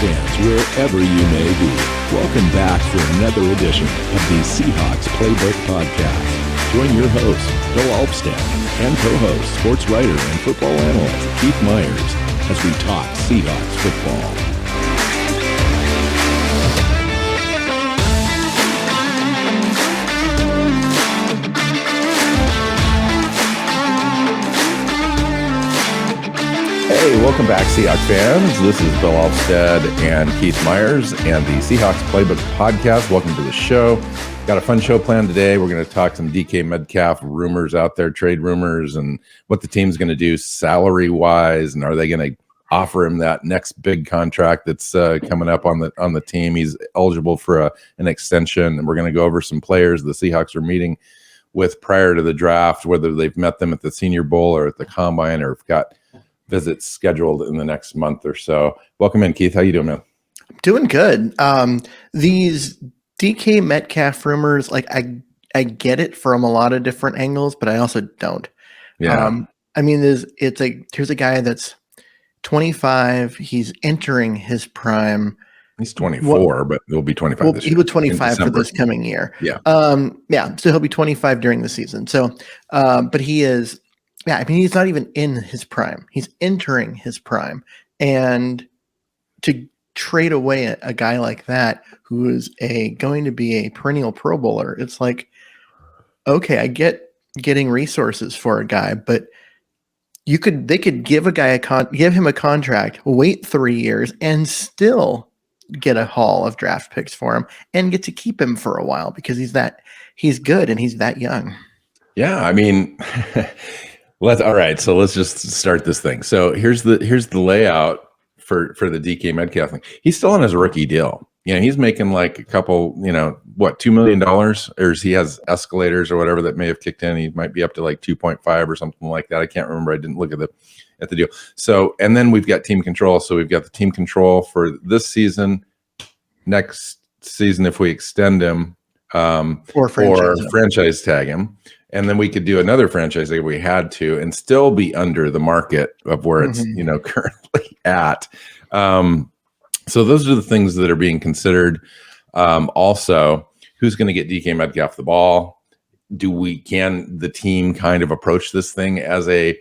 fans, wherever you may be. Welcome back for another edition of the Seahawks Playbook Podcast. Join your host, Bill Alvstad, and co-host, sports writer and football analyst Keith Myers as we talk Seahawks football. Hey, welcome back, Seahawks fans. This is Bill Alvstad and Keith Myers and the Seahawks Playbook Podcast. Welcome to the show. Got a fun show planned today. We're going to talk some DK Metcalf rumors out there, trade rumors, and what the team's going to do salary-wise, and are they going to offer him that next big contract that's coming up on the team. He's eligible for an extension, and we're going to go over some players the Seahawks are meeting with prior to the draft, whether they've met them at the Senior Bowl or at the Combine, or have got visits scheduled in the next month or so. Welcome in, Keith. How you doing, man? Doing good. These DK Metcalf rumors, like I get it from a lot of different angles, but I also don't. Yeah. I mean, here's a guy that's 25. He's entering his prime. He's 24, but he'll be 25 this year. He was 25 for this coming year. Yeah. So he'll be 25 during the season. So, but he is. Yeah, I mean, he's not even in his prime. He's entering his prime. And to trade away a guy like that, who is going to be a perennial Pro Bowler, it's like, okay, I get getting resources for a guy, but they could give a guy give him a contract, wait 3 years, and still get a haul of draft picks for him and get to keep him for a while because he's good and he's that young. Yeah, I mean, all right, so let's just start this thing. So here's the layout for the DK Metcalf thing. He's still on his rookie deal. You know, he's making like a couple, $2 million, or he has escalators or whatever that may have kicked in. He might be up to like 2.5 or something like that. I can't remember. I didn't look at the deal. So, and then we've got team control. So we've got the team control for this season, next season if we extend him, or franchise tag him. And then we could do another franchise if we had to and still be under the market of where it's, currently at. So those are the things that are being considered. Also, who's going to get DK Metcalf the ball? Can the team kind of approach this thing as this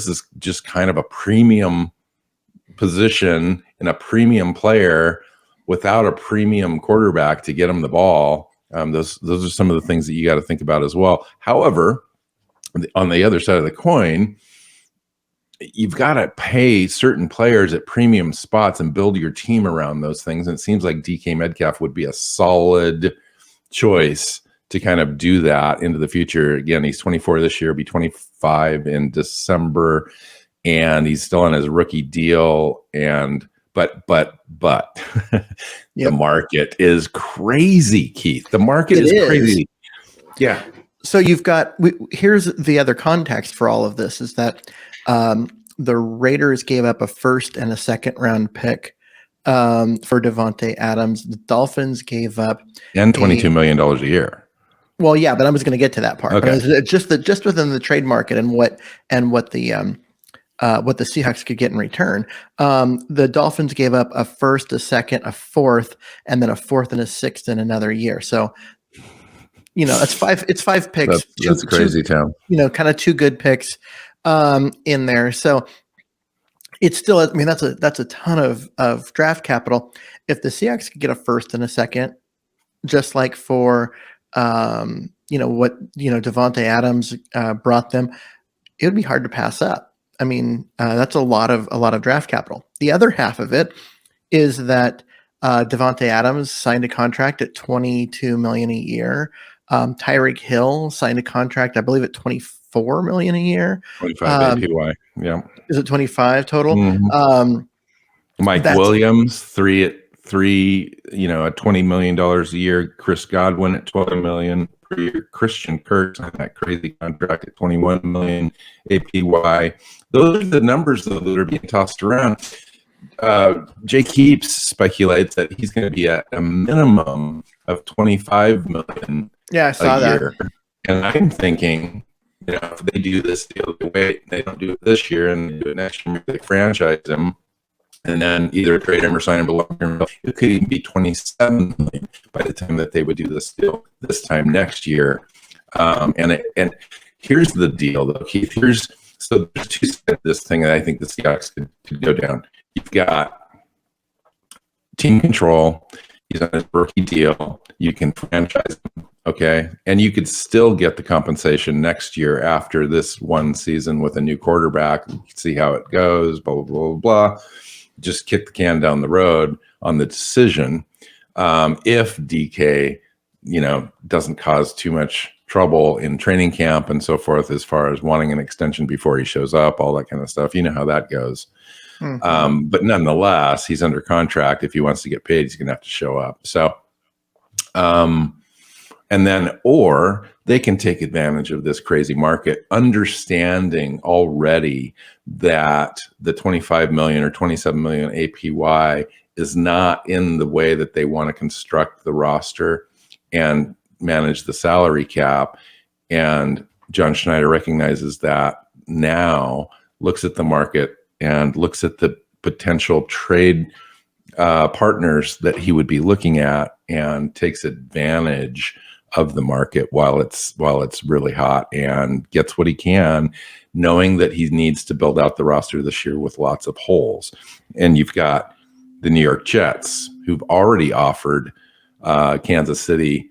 is just kind of a premium position and a premium player without a premium quarterback to get him the ball? Those are some of the things that you got to think about as well. However, on the other side of the coin, you've got to pay certain players at premium spots and build your team around those things. And it seems like DK Metcalf would be a solid choice to kind of do that into the future. Again, he's 24 this year, be 25 in December, and he's still on his rookie deal. But Yep. The market is crazy, Keith. The market is crazy. Yeah. So here's the other context for all of this is that the Raiders gave up a first and a second round pick for Davante Adams. The Dolphins gave up and $22 million a year. Well, yeah, but I was going to get to that part. Okay. But just within the trade market and what the Seahawks could get in return. The Dolphins gave up a first, a second, a fourth, and then a fourth and a sixth in another year. So, it's five picks. That's crazy town. Kind of two good picks in there. So it's still, I mean, that's a ton of draft capital. If the Seahawks could get a first and a second, just like for Davante Adams brought them, it would be hard to pass up. I mean, that's a lot of draft capital. The other half of it is that Davante Adams signed a contract at $22 million a year. Tyreek Hill signed a contract, I believe, at $24 million a year. 25 APY. Yeah. Is it 25 total? Mm-hmm. Mike Williams, at $20 million a year. Chris Godwin at $12 million per year. Christian Kirk signed that crazy contract at $21 million APY. Those are the numbers though that are being tossed around. Jake Heaps speculates that he's going to be at a minimum of $25 million. Yeah, I saw that. And I'm thinking, if they do this deal, they don't do it this year and they do it next year, they franchise him. and then either trade him or sign him to long-term. It could even be $27 million by the time that they would do this deal this time next year. And here's the deal, though, Keith. So there's two sides of this thing that I think the Seahawks could go down. You've got team control. He's on his rookie deal. You can franchise him, okay? And you could still get the compensation next year after this one season with a new quarterback. See how it goes, blah, blah, blah, blah. Just kick the can down the road on the decision. If DK, doesn't cause too much trouble in training camp and so forth, as far as wanting an extension before he shows up, all that kind of stuff. You know how that goes. Mm-hmm. But nonetheless, he's under contract. If he wants to get paid, he's going to have to show up. So, or they can take advantage of this crazy market, understanding already that the 25 million or 27 million APY is not in the way that they want to construct the roster and manage the salary cap. And John Schneider recognizes that now, looks at the market and looks at the potential trade partners that he would be looking at, and takes advantage of the market while it's really hot, and gets what he can, knowing that he needs to build out the roster this year with lots of holes. And you've got the New York Jets, who've already offered Kansas City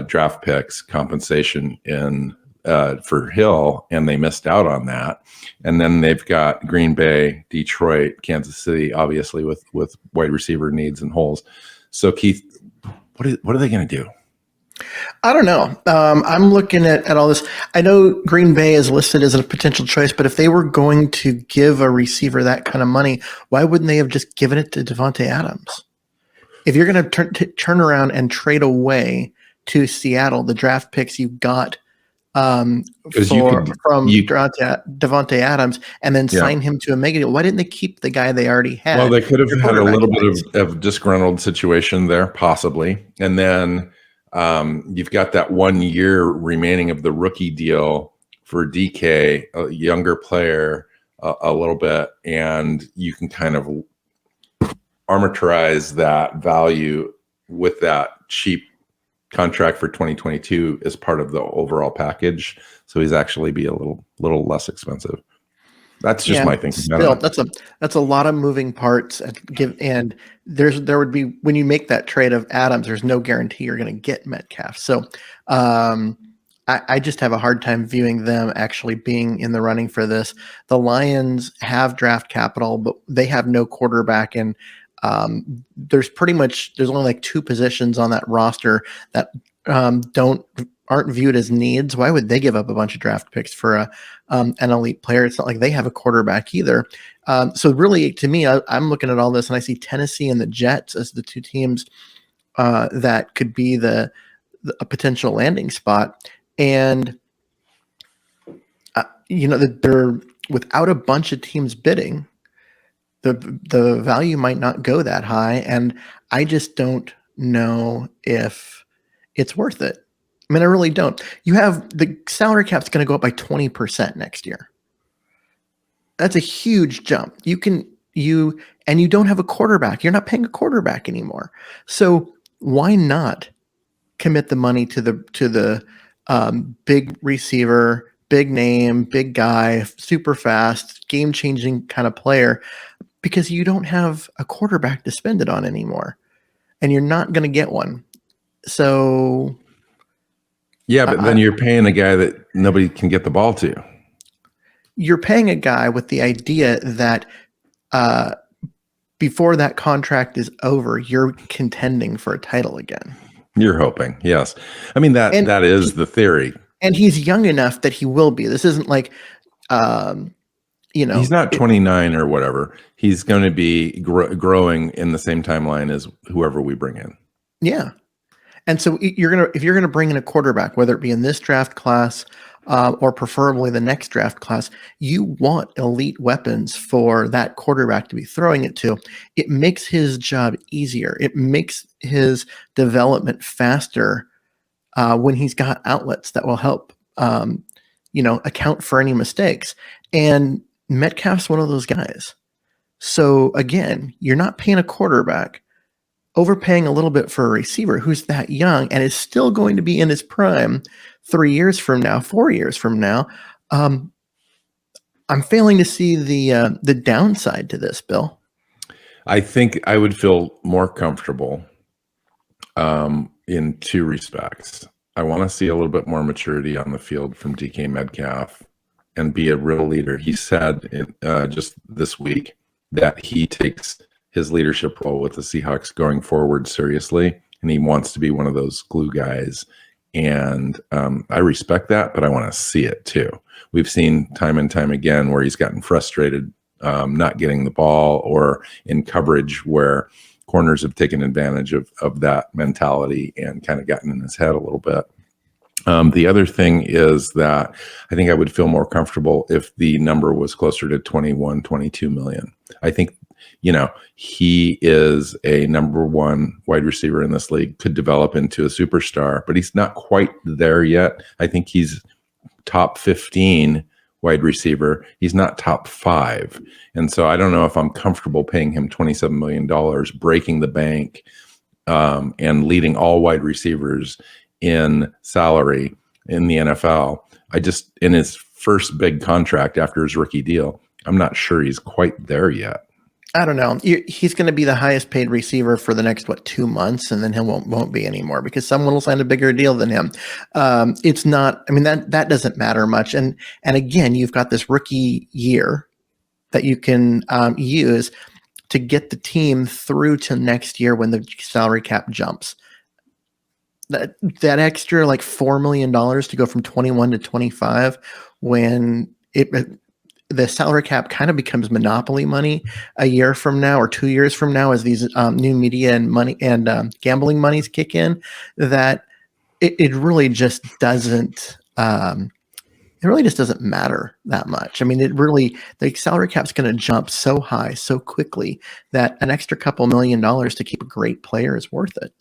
draft picks compensation for Hill, and they missed out on that. And then they've got Green Bay, Detroit, Kansas City, obviously with wide receiver needs and holes. So Keith, what are they going to do? I don't know. I'm looking at all this. I know Green Bay is listed as a potential choice, but if they were going to give a receiver that kind of money, why wouldn't they have just given it to Davante Adams? If you're going to turn around and trade away to Seattle the draft picks you got from Davante Adams, and then sign him to a mega deal, why didn't they keep the guy they already had? Well, they could have had a little bit of disgruntled situation there, possibly. And then you've got that 1 year remaining of the rookie deal for DK, a younger player, a little bit, and you can kind of arbitrage that value with that cheap contract for 2022 as part of the overall package. So he's actually be a little less expensive. That's just my thinking. Still, that's a lot of moving parts. And there would be, when you make that trade of Adams, there's no guarantee you're going to get Metcalf. So I just have a hard time viewing them actually being in the running for this. The Lions have draft capital, but they have no quarterback, and there's only like two positions on that roster that aren't viewed as needs. Why would they give up a bunch of draft picks for an elite player? It's not like they have a quarterback either. So really, to me, I'm looking at all this, and I see Tennessee and the Jets as the two teams that could be a potential landing spot. And that they're without a bunch of teams bidding, the value might not go that high, and I just don't know if it's worth it. I mean, I really don't. You have the salary cap's going to go up by 20% next year. That's a huge jump. And you don't have a quarterback. You're not paying a quarterback anymore. So why not commit the money to the big receiver, big name, big guy, super fast, game-changing kind of player, because you don't have a quarterback to spend it on anymore, and you're not going to get one. So yeah, but then you're paying a guy that nobody can get the ball to. You're paying a guy with the idea that before that contract is over, you're contending for a title again. You're hoping, yes. I mean, that is the theory. And he's young enough that he will be. This isn't like, he's not 29 or whatever. He's going to be growing in the same timeline as whoever we bring in. Yeah. And so if you're going to bring in a quarterback, whether it be in this draft class or preferably the next draft class, you want elite weapons for that quarterback to be throwing it to. It makes his job easier. It makes his development faster when he's got outlets that will help, account for any mistakes. And Metcalf's one of those guys. So again, you're not paying a quarterback, overpaying a little bit for a receiver who's that young and is still going to be in his prime 3 years from now, 4 years from now. I'm failing to see the downside to this, Bill. I think I would feel more comfortable in two respects. I want to see a little bit more maturity on the field from DK Metcalf and be a real leader. He said just this week that he takes his leadership role with the Seahawks going forward seriously, and he wants to be one of those glue guys. And I respect that, but I want to see it too. We've seen time and time again where he's gotten frustrated not getting the ball, or in coverage where corners have taken advantage of that mentality and kind of gotten in his head a little bit. The other thing is that I think I would feel more comfortable if the number was closer to 21, 22 million. I think, he is a number one wide receiver in this league, could develop into a superstar, but he's not quite there yet. I think he's top 15 wide receiver. He's not top 5. And so I don't know if I'm comfortable paying him $27 million, breaking the bank, and leading all wide receivers in salary in the NFL. In his first big contract after his rookie deal, I'm not sure he's quite there yet. I don't know. He's going to be the highest paid receiver for the next 2 months, and then he won't be anymore because someone will sign a bigger deal than him. It's not. I mean, that doesn't matter much. And again, you've got this rookie year that you can use to get the team through to next year when the salary cap jumps. That extra $4 million to go from 21 to 25, when the salary cap kind of becomes monopoly money a year from now or 2 years from now, as these new media and money and gambling monies kick in, that it really just doesn't. It really just doesn't matter that much. I mean, the salary cap's going to jump so high so quickly that an extra couple $1 million to keep a great player is worth it.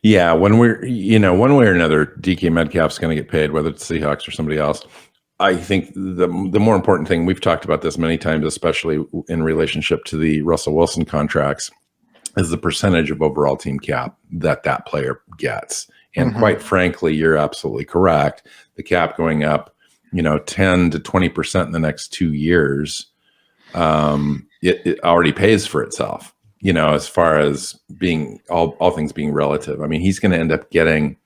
Yeah, when we're, one way or another, DK Metcalf's going to get paid, whether it's Seahawks or somebody else. I think the more important thing, we've talked about this many times, especially in relationship to the Russell Wilson contracts, is the percentage of overall team cap that player gets. And quite frankly, you're absolutely correct. The cap going up, 10 to 20% in the next 2 years, it already pays for itself. As far as being all things being relative. I mean, he's going to end up getting,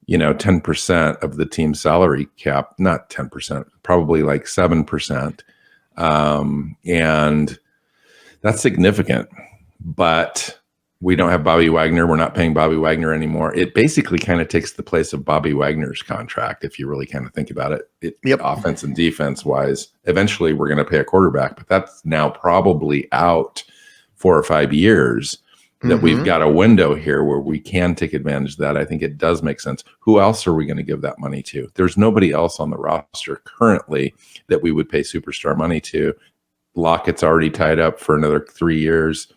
10% of the team's salary cap, not 10%, probably 7%. And that's significant, but we don't have Bobby Wagner. We're not paying Bobby Wagner anymore. It basically kind of takes the place of Bobby Wagner's contract, if you really kind of think about it. Yep. Offense and defense wise, eventually we're going to pay a quarterback, but that's now probably out 4 or 5 years. That we've got a window here where we can take advantage of that. I think it does make sense. Who else are we going to give that money to? There's nobody else on the roster currently that we would pay superstar money to. Lockett's already tied up for another 3 years.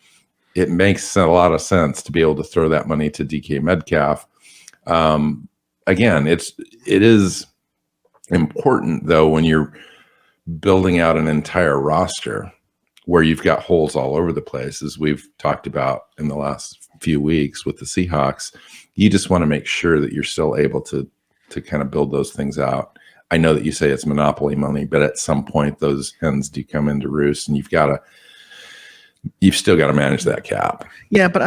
It makes a lot of sense to be able to throw that money to DK Metcalf. Again, it is important though when you're building out an entire roster where you've got holes all over the place, as we've talked about in the last few weeks with the Seahawks. You just want to make sure that you're still able to kind of build those things out. I know that you say it's monopoly money, but at some point those hens do come into roost, and you've still got to manage that cap. Yeah, but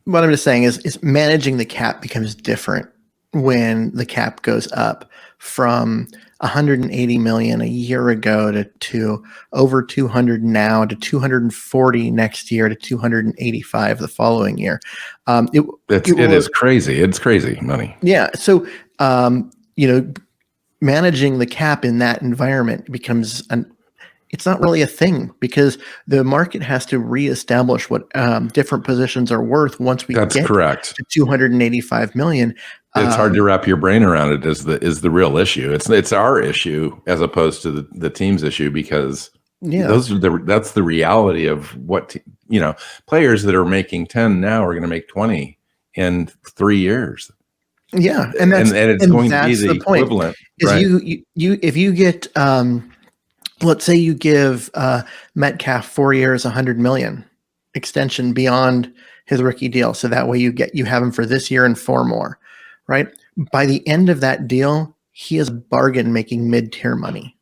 what I'm just saying is managing the cap becomes different when the cap goes up from 180 million a year ago to over 200 now, to 240 next year, to 285 the following year. It is crazy. It's crazy money. Yeah. So, managing the cap in that environment becomes it's not really a thing, because the market has to reestablish what different positions are worth once we get correct. to 285 million. It's hard to wrap your brain around it. Is the real issue? It's our issue as opposed to the team's issue, because that's the reality of what players that are making 10 now are going to make 20 in 3 years. Yeah, and it's going to be the equivalent. Is right? you if you get let's say you give Metcalf 4 years, $100 million extension beyond his rookie deal, so that way you have him for this year and 4 more, right? By the end of that deal, he is bargain making mid-tier money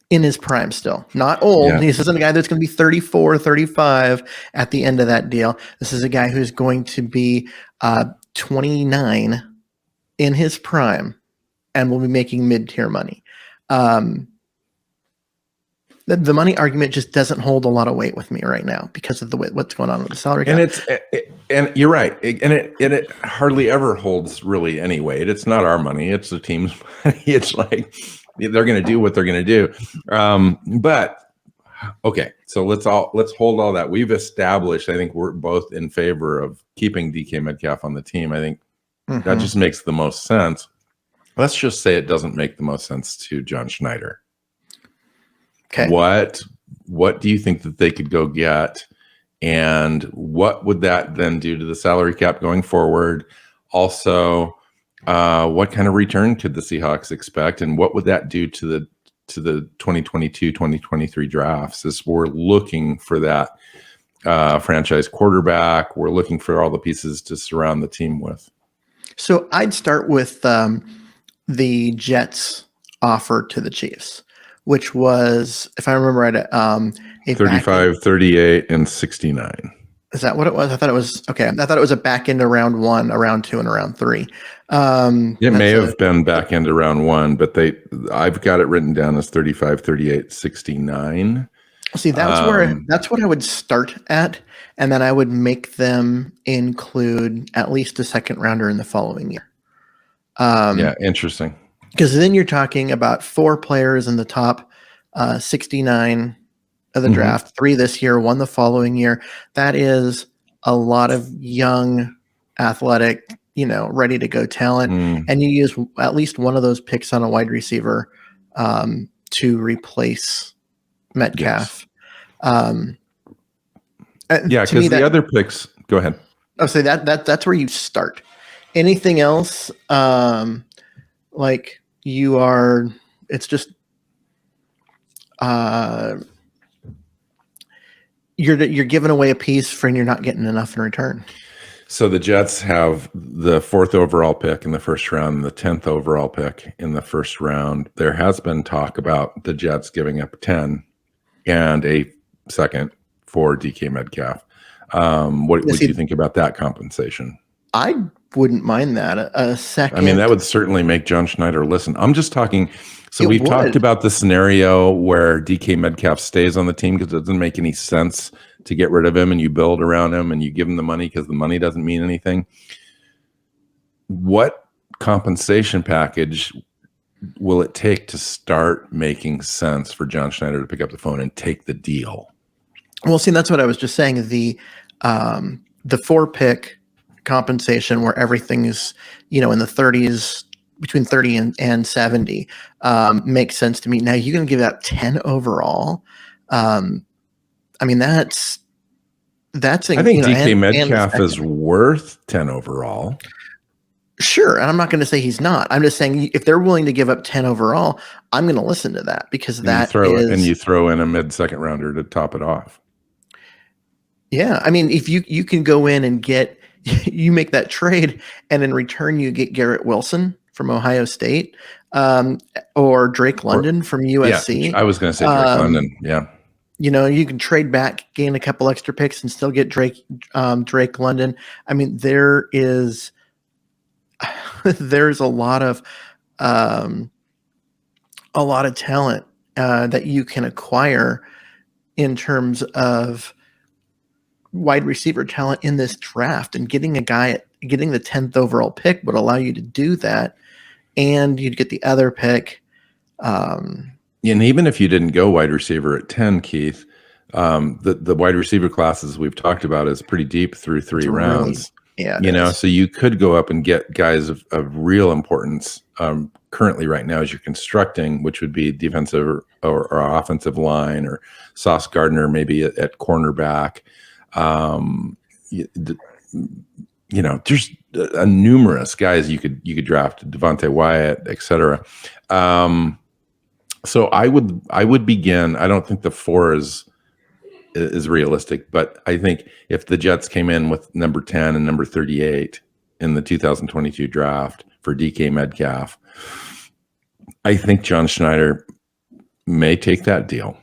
in his prime still. Not old. Yeah. This isn't a guy that's going to be 34, 35 at the end of that deal. This is a guy who's going to be 29 in his prime and will be making mid-tier money. The money argument just doesn't hold a lot of weight with me right now because of what's going on with the salary cap. And you're right. And it hardly ever holds really any weight. It's not our money. It's the team's money. It's like they're going to do what they're going to do. But okay, so let's hold all that. We've established, I think we're both in favor of keeping DK Metcalf on the team. I think that just makes the most sense. Let's just say it doesn't make the most sense to John Schneider. Okay. What do you think that they could go get, and what would that then do to the salary cap going forward? Also, what kind of return could the Seahawks expect, and what would that do to the 2022-2023 drafts? As we're looking for that franchise quarterback, we're looking for all the pieces to surround the team with. So I'd start with the Jets' offer to the Chiefs, which was, if I remember right, a 35, 38, and 69. Is that what it was? I thought it was okay. I thought it was a back end of round 1, a round 2, and a round 3. It may have been back end of round 1, but I've got it written down as 35, 38, 69. See, that's what I would start at, and then I would make them include at least a second rounder in the following year. Yeah, interesting. Because then you're talking about 4 players in the top 69 of the draft, 3 this year, 1 the following year. That is a lot of young, athletic, ready to go talent. And you use at least one of those picks on a wide receiver to replace Metcalf. Yes. Because the other picks, go ahead. I'll say that's where you start. Anything else, it's just you're giving away a piece and you're not getting enough in return. So the Jets have the 4th overall pick in the first round, and the 10th overall pick in the first round. There has been talk about the Jets giving up 10 and a second for DK Metcalf. What do you think about that compensation? I wouldn't mind that. A second. I mean, that would certainly make John Schneider listen. I'm just talking. So we've talked about the scenario where DK Metcalf stays on the team because it doesn't make any sense to get rid of him, and you build around him and you give him the money because the money doesn't mean anything. What compensation package will it take to start making sense for John Schneider to pick up the phone and take the deal? Well, see, that's what I was just saying. The 4-pick compensation where everything is, in the 30s, between 30 and 70, makes sense to me. Now you're going to give out 10 overall. I mean, that's. I think DK Metcalf is worth 10 overall. Sure, and I'm not going to say he's not. I'm just saying if they're willing to give up 10 overall, I'm going to listen to that because you throw in a mid-second rounder to top it off. Yeah, I mean, if you can go in and you make that trade, and in return you get Garrett Wilson from Ohio State, or Drake London from USC. Yeah, I was going to say Drake London. Yeah. You can trade back, gain a couple extra picks, and still get Drake London. I mean, there's a lot of talent that you can acquire in terms of wide receiver talent in this draft, and getting the 10th overall pick would allow you to do that, and you'd get the other pick. And even if you didn't go wide receiver at 10, Keith, the wide receiver classes we've talked about is pretty deep through 3 rounds. So you could go up and get guys of real importance currently right now as you're constructing, which would be defensive or offensive line, or Sauce Gardner maybe at cornerback. There's numerous guys you could draft, Devontae Wyatt, etc. So I would begin. I don't think the 4 is realistic, but I think if the Jets came in with number 10 and number 38 in the 2022 draft for DK Metcalf, I think John Schneider may take that deal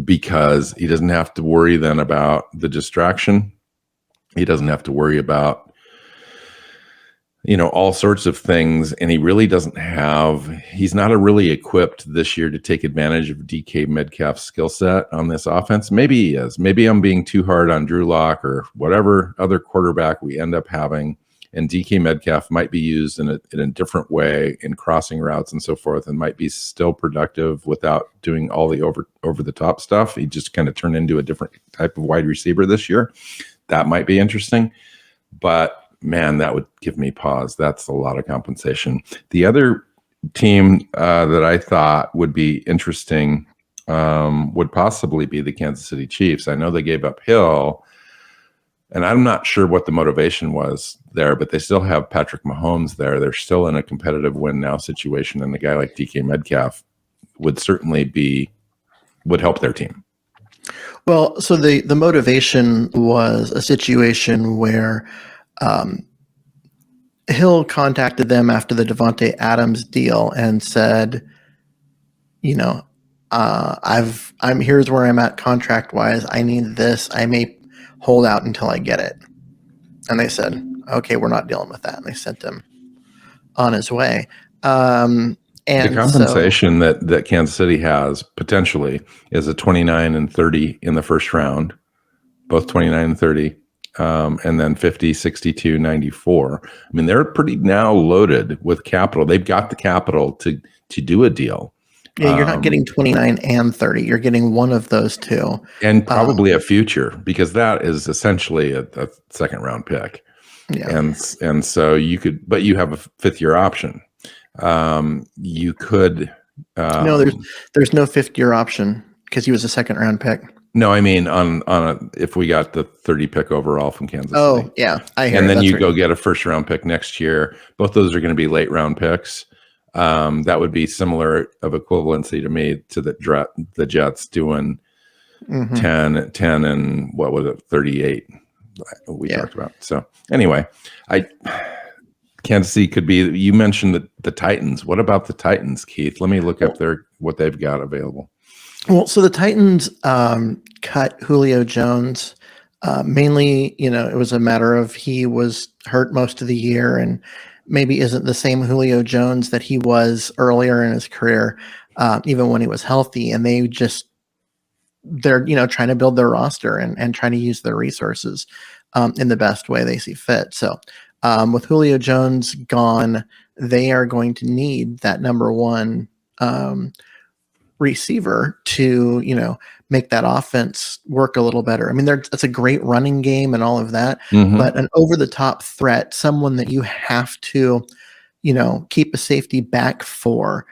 because he doesn't have to worry then about the distraction. He doesn't have to worry about, all sorts of things. And he really he's not really equipped this year to take advantage of DK Metcalf's skill set on this offense. Maybe he is. Maybe I'm being too hard on Drew Lock or whatever other quarterback we end up having. And DK Metcalf might be used in a different way in crossing routes and so forth, and might be still productive without doing all the over the top stuff. He just kind of turned into a different type of wide receiver this year. That might be interesting, but man, that would give me pause. That's a lot of compensation. The other team that I thought would be interesting would possibly be the Kansas City Chiefs. I know they gave up Hill, and I'm not sure what the motivation was there, but they still have Patrick Mahomes there. They're still in a competitive win now situation, and a guy like DK Metcalf would certainly would help their team. Well, so the motivation was a situation where Hill contacted them after the Devontae Adams deal and said, I'm here's where I'm at contract wise. I need this. I may hold out until I get it. And they said, okay, we're not dealing with that. And they sent him on his way. And the compensation that Kansas City has potentially is a 29 and 30 in the first round, both 29 and 30. And then 50, 62, 94. I mean, they're pretty now loaded with capital. They've got the capital to do a deal. Yeah, you're not getting 29 and 30. You're getting one of those two. And probably a future, because that is essentially a second round pick. Yeah. And so you could, but you have a 5th-year option. You could. No, there's no 5th-year option because he was a second round pick. No, I mean if we got the 30 pick overall from Kansas City. Oh, yeah, I hear. And then you go get a first round pick next year. Both those are going to be late round picks. That would be similar of equivalency to me to the Jets doing 10 and what was it, 38 we talked about. So anyway, Kansas City could be. You mentioned the Titans. What about the Titans, Keith? Let me look up what they've got available. Well, so the Titans cut Julio Jones. Mainly, it was a matter of he was hurt most of the year and maybe isn't the same Julio Jones that he was earlier in his career, even when he was healthy. And they're trying to build their roster and trying to use their resources in the best way they see fit. So with Julio Jones gone, they are going to need that number one receiver to make that offense work a little better. I mean, it's a great running game and all of that, but an over the top threat, someone that you have to keep a safety back for,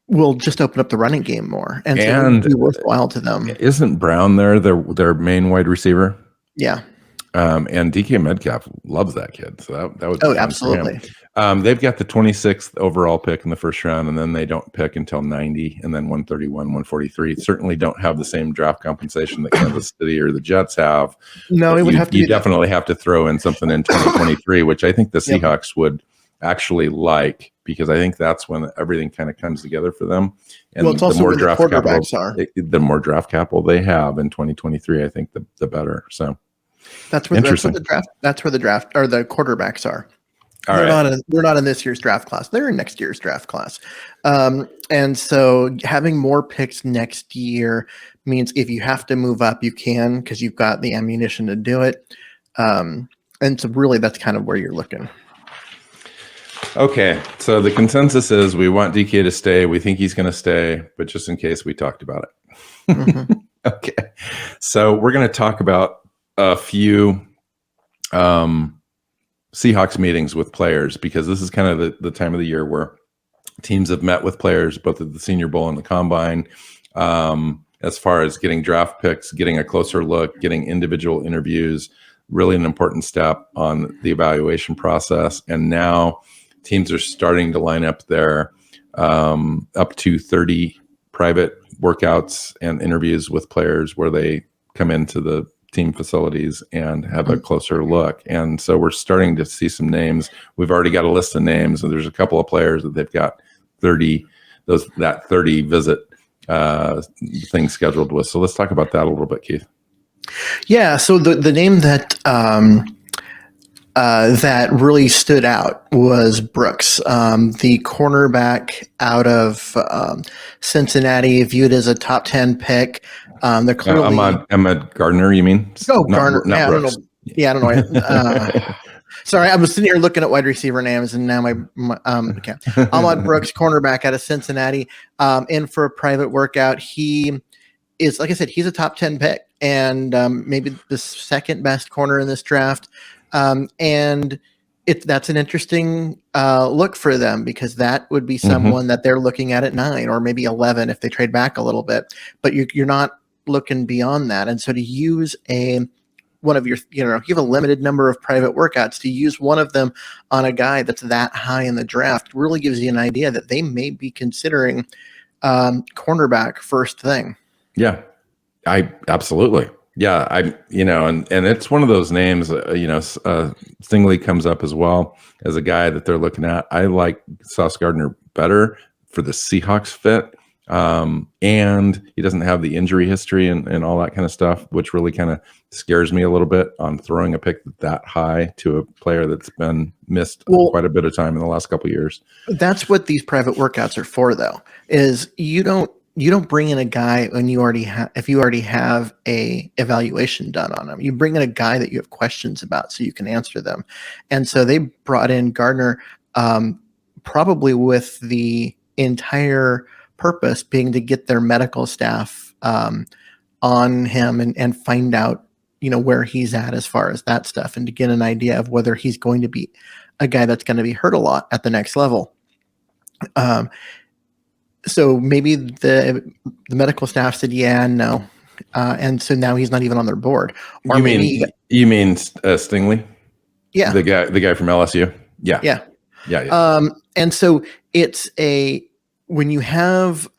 will just open up the running game more, and so it would be worthwhile to them. Isn't Brown there their main wide receiver? Yeah. And DK Metcalf loves that kid, so that would be absolutely. They've got the 26th overall pick in the first round, and then they don't pick until 90, and then 131, 143. Certainly don't have the same draft compensation that Kansas City or the Jets have. No, it would have to. You definitely have to throw in something in 2023, which I think the Seahawks would actually like, because I think that's when everything kind of comes together for them. And it's also the more draft capital, the more draft capital they have in 2023, I think the better. So. That's where the draft or the quarterbacks are. They're not in this year's draft class. They're in next year's draft class. And so having more picks next year means if you have to move up, you can, because you've got the ammunition to do it. And so really that's kind of where you're looking. Okay. So the consensus is we want DK to stay. We think he's going to stay, but just in case, we talked about it. Okay. So we're going to talk about a few Seahawks meetings with players, because this is kind of the time of the year where teams have met with players, both at the Senior Bowl and the Combine, as far as getting draft picks, getting a closer look, getting individual interviews, really an important step on the evaluation process. And now teams are starting to line up their up to 30 private workouts and interviews with players where they come into the team facilities and have a closer look. And so we're starting to see some names. We've already got a list of names, and there's a couple of players that they've got 30 visit thing scheduled with. So let's talk about that a little bit, Keith. Yeah. So the name that that really stood out was Brooks, the cornerback out of Cincinnati, viewed as a top 10 pick. They're clearly Ahmad Gardner, you mean? Oh, Gardner. Not yeah, Brooks. I don't know. Sorry, I was sitting here looking at wide receiver names, and now my okay. Ahmad Brooks, cornerback out of Cincinnati, in for a private workout. He is, like I said, he's a top 10 pick, and maybe the second best corner in this draft. And that's an interesting look for them, because that would be someone that they're looking at 9 or maybe 11 if they trade back a little bit. But you're not looking beyond that, and so to use one of your, you have a limited number of private workouts, to use one of them on a guy that's that high in the draft really gives you an idea that they may be considering cornerback first thing. Yeah, absolutely. Yeah, and it's one of those names, Stingley comes up as well as a guy that they're looking at. I like Sauce Gardner better for the Seahawks fit. And he doesn't have the injury history and all that kind of stuff, which really kind of scares me a little bit on throwing a pick that high to a player that's been missed quite a bit of time in the last couple of years. That's what these private workouts are for, though, is you don't bring in a guy when if you already have a evaluation done on him. You bring in a guy that you have questions about so you can answer them. And so they brought in Gardner, probably with the entire purpose being to get their medical staff on him and find out, where he's at as far as that stuff, and to get an idea of whether he's going to be a guy that's going to be hurt a lot at the next level. So maybe the medical staff said, yeah, no. And so now he's not even on their board. Or you mean Stingley? Yeah. The guy from LSU? Yeah. Yeah. And so it's when you have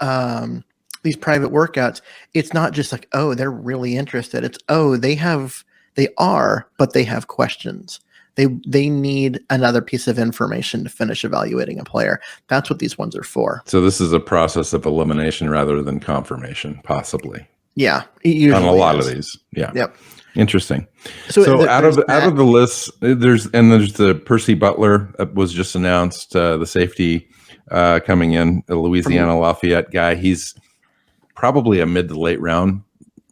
these private workouts, it's not just like, oh, they're really interested. It's, oh, they are, but they have questions. They need another piece of information to finish evaluating a player. That's what these ones are for. So this is a process of elimination rather than confirmation, possibly. Yeah. On a lot of these. Yeah. Yep. Interesting. So out of the list, there's the Percy Butler was just announced, the safety coming in, the Louisiana Lafayette guy. He's probably a mid to late round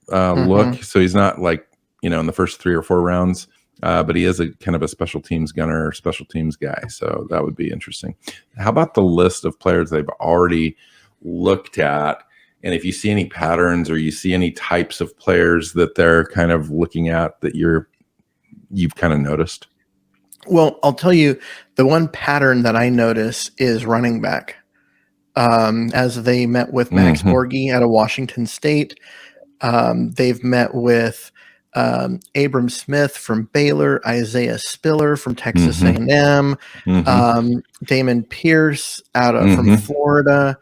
look. So he's not like, in the first 3 or 4 rounds, but he is a kind of a special teams gunner or special teams guy. So that would be interesting. How about the list of players they've already looked at? And if you see any patterns or you see any types of players that they're kind of looking at that you've kind of noticed? Well, I'll tell you, the one pattern that I notice is running back. As they met with Max Borghi out of Washington State, they've met with Abram Smith from Baylor, Isaiah Spiller from Texas A&M, Damon Pierce from Florida.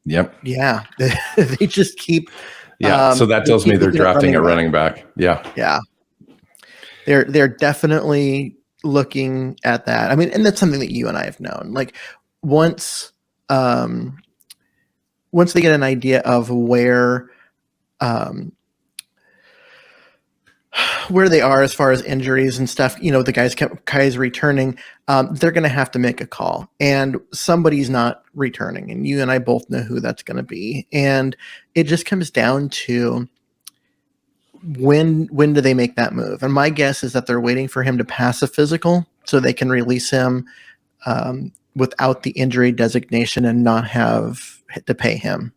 Yep. Yeah, they just keep. Yeah, so that tells me they're drafting a running back. Yeah. Yeah. They're definitely looking at that. I mean, and that's something that you and I have known. Like once they get an idea of where they are as far as injuries and stuff, the guys returning, they're going to have to make a call, and somebody's not returning, and you and I both know who that's going to be. And it just comes down to when do they make that move? And my guess is that they're waiting for him to pass a physical so they can release him without the injury designation and not have to pay him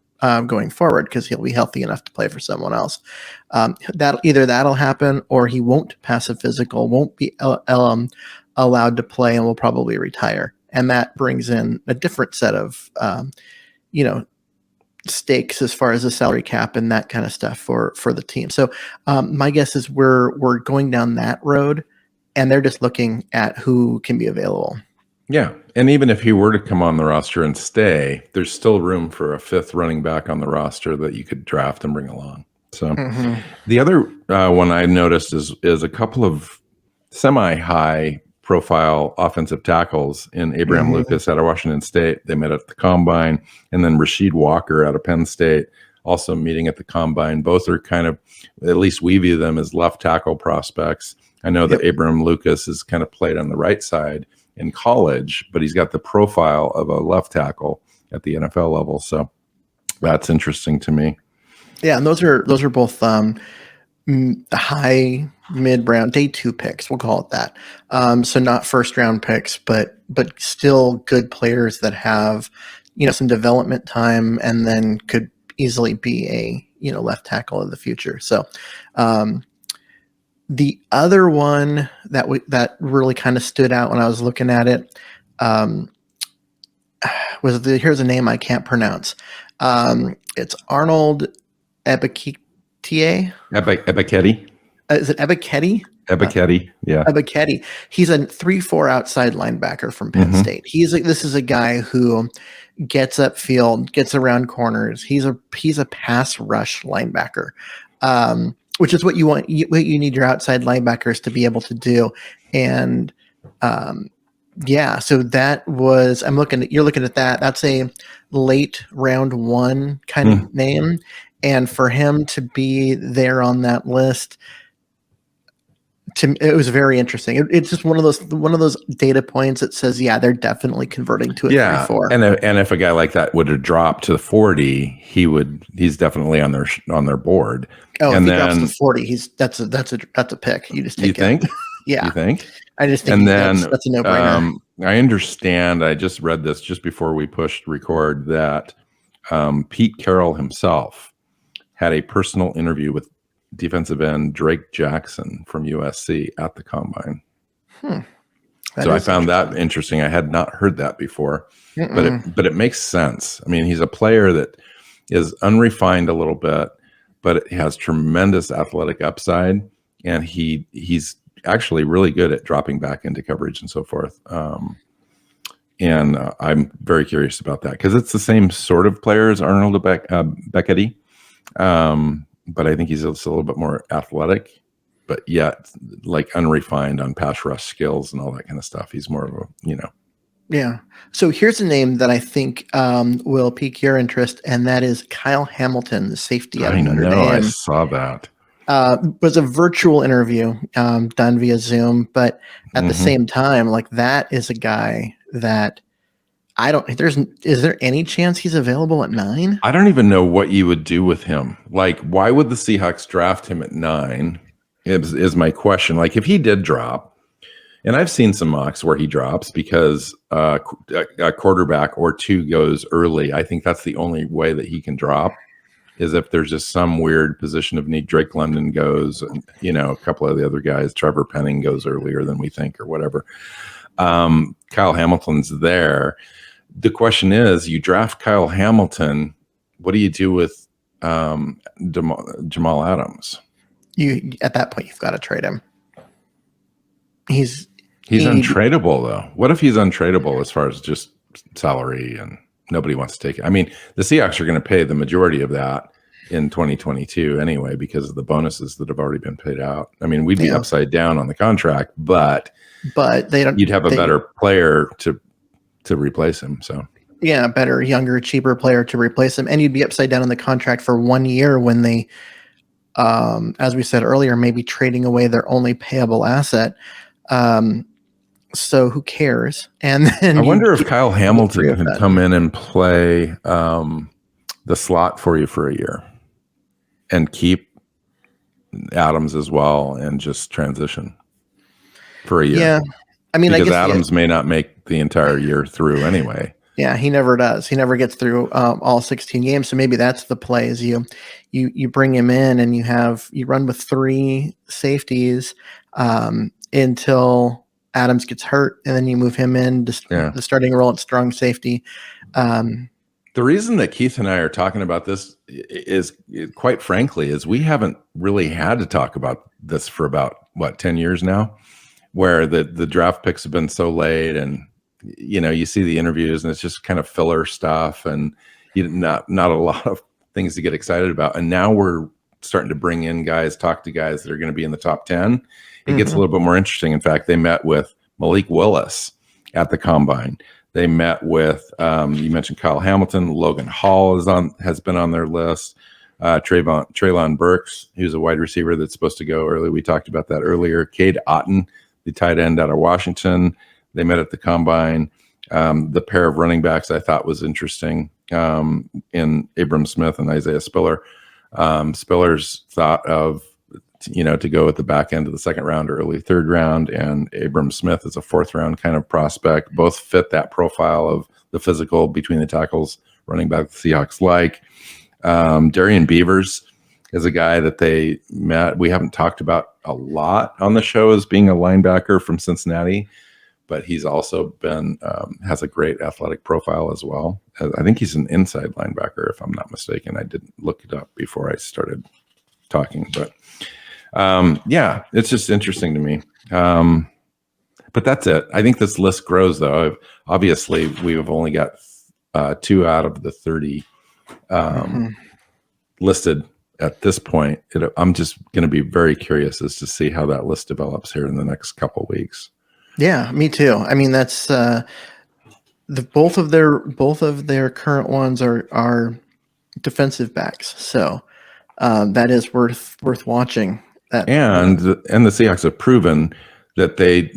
going forward, because he'll be healthy enough to play for someone else. That'll happen, or he won't pass a physical, won't be allowed to play, and will probably retire. And that brings in a different set of stakes as far as the salary cap and that kind of stuff for the team. So my guess is we're going down that road, and they're just looking at who can be available. Yeah. And even if he were to come on the roster and stay, there's still room for a fifth running back on the roster that you could draft and bring along. So the other one I noticed is a couple of semi-high profile offensive tackles in Abram Lucas out of Washington State. They met at the Combine, and then Rasheed Walker out of Penn State also meeting at the Combine. Both are kind of, at least we view them as left tackle prospects. I know that Abram Lucas has kind of played on the right side in college, but he's got the profile of a left tackle at the NFL level. So that's interesting to me. Yeah, and those are both high mid-round day 2 picks. We'll call it that. So not first round picks, but still good players that have some development time and then could easily be a left tackle in the future. So the other one that really kind of stood out when I was looking at it was here's a name I can't pronounce. It's Arnold Ebiketie. Ebiketie. Is it Ebiketie? Ebiketie, yeah. Ebiketie. He's a 3-4 outside linebacker from Penn State. This is a guy who gets upfield, gets around corners. He's a pass rush linebacker, which is what you want. What you need your outside linebackers to be able to do. And so that was you're looking at that. That's a late round 1 kind of name. And for him to be there on that list, it was very interesting. It's just one of those data points that says, they're definitely converting to a 3-4. And if a guy like that would have dropped to the 40, he's definitely on their board. Oh, and if he drops to 40, that's a pick. You just take you think? Yeah, you think? I just think and then that's a no-brainer. I understand. I just read this just before we pushed record that Pete Carroll himself had a personal interview with defensive end Drake Jackson from USC at the Combine. So I found that interesting. I had not heard that before, but it makes sense. I mean, he's a player that is unrefined a little bit, but it has tremendous athletic upside, and he's actually really good at dropping back into coverage and so forth. And I'm very curious about that because it's the same sort of player as Arnold Ebiketie. But I think he's also a little bit more athletic, but yet like unrefined on pass rush skills and all that kind of stuff. He's more of a, Yeah. So here's a name that I think will pique your interest, and that is Kyle Hamilton, the safety out of Notre Dame. I saw that. Was a virtual interview done via Zoom, but at the same time, like that is a guy that is there any chance he's available at 9? I don't even know what you would do with him. Like, why would the Seahawks draft him at 9 is my question. Like, if he did drop, and I've seen some mocks where he drops because a quarterback or 2 goes early. I think that's the only way that he can drop is if there's just some weird position of need. Drake London goes, a couple of the other guys, Trevor Penning goes earlier than we think or whatever. Kyle Hamilton's there. The question is, you draft Kyle Hamilton, what do you do with Jamal Adams? At that point, you've got to trade him. He's untradeable, though. What if he's untradeable as far as just salary and nobody wants to take it? I mean, the Seahawks are going to pay the majority of that in 2022 anyway because of the bonuses that have already been paid out. I mean, we'd be upside down on the contract, but they don't. You'd have a better player to replace him. So better, younger, cheaper player to replace him, and you'd be upside down on the contract for 1 year when they, as we said earlier, maybe trading away their only payable asset. So who cares? And then I wonder if Kyle Hamilton could come in and play the slot for you for a year and keep Adams as well and just transition for a year. Yeah. I mean, because I guess Adams may not make the entire year through anyway. Yeah, he never does. He never gets through all 16 games. So maybe that's the play is you bring him in and you run with 3 safeties until Adams gets hurt, and then you move him in to the starting role at strong safety. The reason that Keith and I are talking about this is quite frankly, is we haven't really had to talk about this for about 10 years now, where the draft picks have been so late and you see the interviews and it's just kind of filler stuff, and not a lot of things to get excited about. And now we're starting to bring in guys, talk to guys that are going to be in the top 10. It gets a little bit more interesting. In fact, they met with Malik Willis at the Combine. They met with, you mentioned Kyle Hamilton, Logan Hall has been on their list. Treylon Burks, who's a wide receiver that's supposed to go early. We talked about that earlier. Cade Otton, the tight end out of Washington. They met at the Combine. The pair of running backs I thought was interesting in Abram Smith and Isaiah Spiller. Spiller's thought of, to go at the back end of the second round or early third round, and Abram Smith is a fourth round kind of prospect. Both fit that profile of the physical between the tackles running back the Seahawks like. Darian Beavers is a guy that they met. We haven't talked about a lot on the show as being a linebacker from Cincinnati, but he's also been, has a great athletic profile as well. I think he's an inside linebacker, if I'm not mistaken. I didn't look it up before I started talking, but it's just interesting to me. But that's it. I think this list grows, though. Obviously, we've only got 2 out of the 30 listed at this point. I'm just going to be very curious as to see how that list develops here in the next couple of weeks. Yeah, me too. I mean, that's both of their current ones are defensive backs, so that is worth watching. And the Seahawks have proven that they,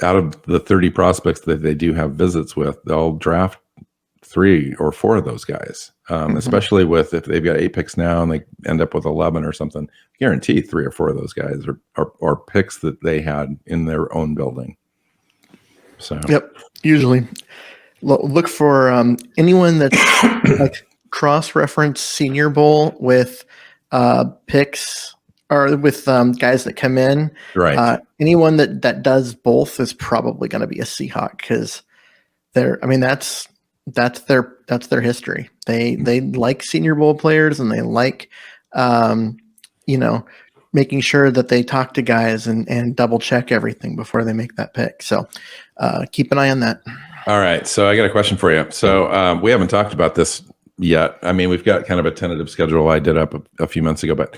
out of the 30 prospects that they do have visits with, they'll draft 3 or 4 of those guys, especially if they've got 8 picks now and they end up with 11 or something. Guarantee 3 or 4 of those guys are picks that they had in their own building. So yep, usually look for anyone that's like cross-reference Senior Bowl with picks or with guys that come in. Right. Anyone that does both is probably going to be a Seahawk, because that's their history. They like Senior Bowl players, and they like making sure that they talk to guys and double check everything before they make that pick. So keep an eye on that. All right. So I got a question for you. So we haven't talked about this yet. I mean, we've got kind of a tentative schedule I did up a few months ago, but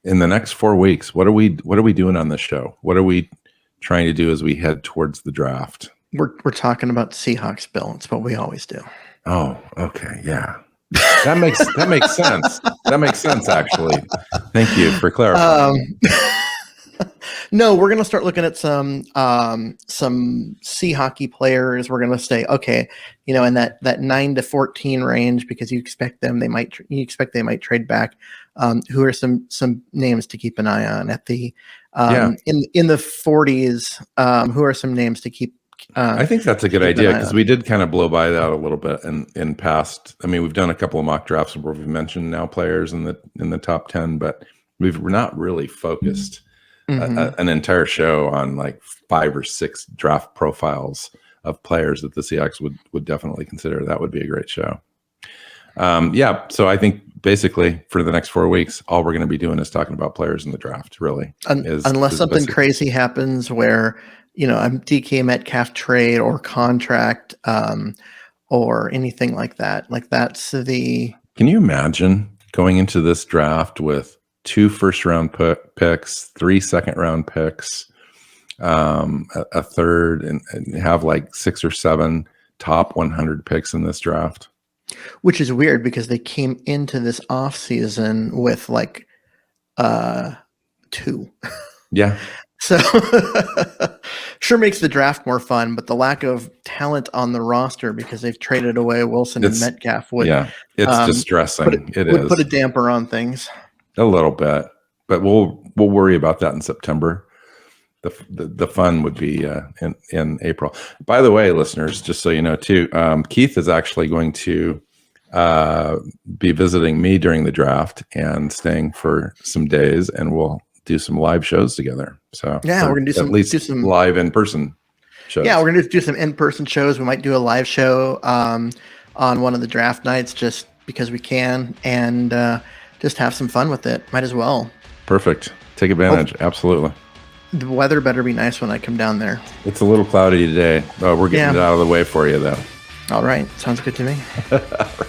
in the next 4 weeks, what are we doing on this show? What are we trying to do as we head towards the draft? We're talking about Seahawks, Bill. It's what we always do. Oh, okay. Yeah. That makes sense. That makes sense, actually. Thank you for clarifying. No, we're going to start looking at some sea hockey players. We're going to say, okay, in that 9 to 14 range, because you expect they might trade back. Who are some names to keep an eye on at the in the 40s? Who are some names to keep? I think that's a good idea, because we did kind of blow by that a little bit in past. I mean, we've done a couple of mock drafts where we've mentioned now players in the top 10, but we're not really focused an entire show on like 5 or 6 draft profiles of players that the Seahawks would definitely consider. That would be a great show. So I think basically for the next 4 weeks, all we're going to be doing is talking about players in the draft, really. Unless something crazy happens where, a DK Metcalf trade or contract or anything like that. Like that's the... Can you imagine going into this draft with 2 first-round picks, 3 second-round picks, a third, and have like 6 or 7 top 100 picks in this draft? Which is weird, because they came into this offseason with like 2. Yeah. So sure makes the draft more fun, but the lack of talent on the roster because they've traded away Wilson and Metcalf would it's distressing. It would put a damper on things. A little bit, but we'll worry about that in September. The fun would be in April. By the way, listeners, just so you know too, Keith is actually going to be visiting me during the draft and staying for some days, and we'll do some live shows together. So yeah, we're gonna do some live in-person shows. Yeah, we're gonna do some in-person shows. We might do a live show on one of the draft nights, just because we can, and just have some fun with it. Might as well. Perfect. Take advantage. Absolutely. The weather better be nice when I come down there. It's a little cloudy today. We're getting it out of the way for you, though. All right. Sounds good to me. All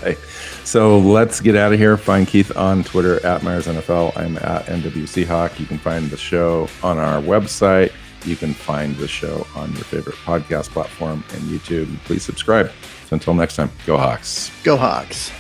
right. So let's get out of here. Find Keith on Twitter at Myers NFL. I'm at NWC Hawk. You can find the show on our website. You can find the show on your favorite podcast platform and YouTube. Please subscribe. So until next time, go Hawks. Go Hawks.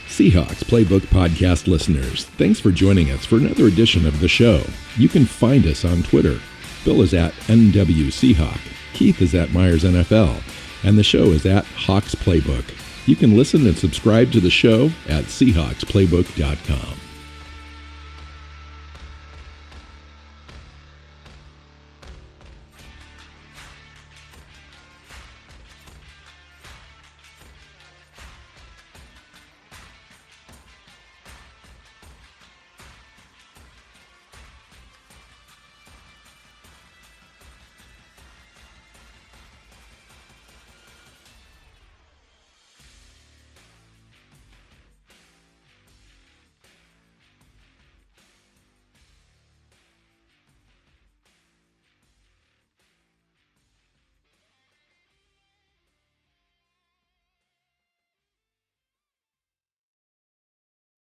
Seahawks Playbook Podcast listeners, thanks for joining us for another edition of the show. You can find us on Twitter. Bill is at NWCHawk, Keith is at Myers NFL, and the show is at Hawks Playbook. You can listen and subscribe to the show at SeahawksPlaybook.com.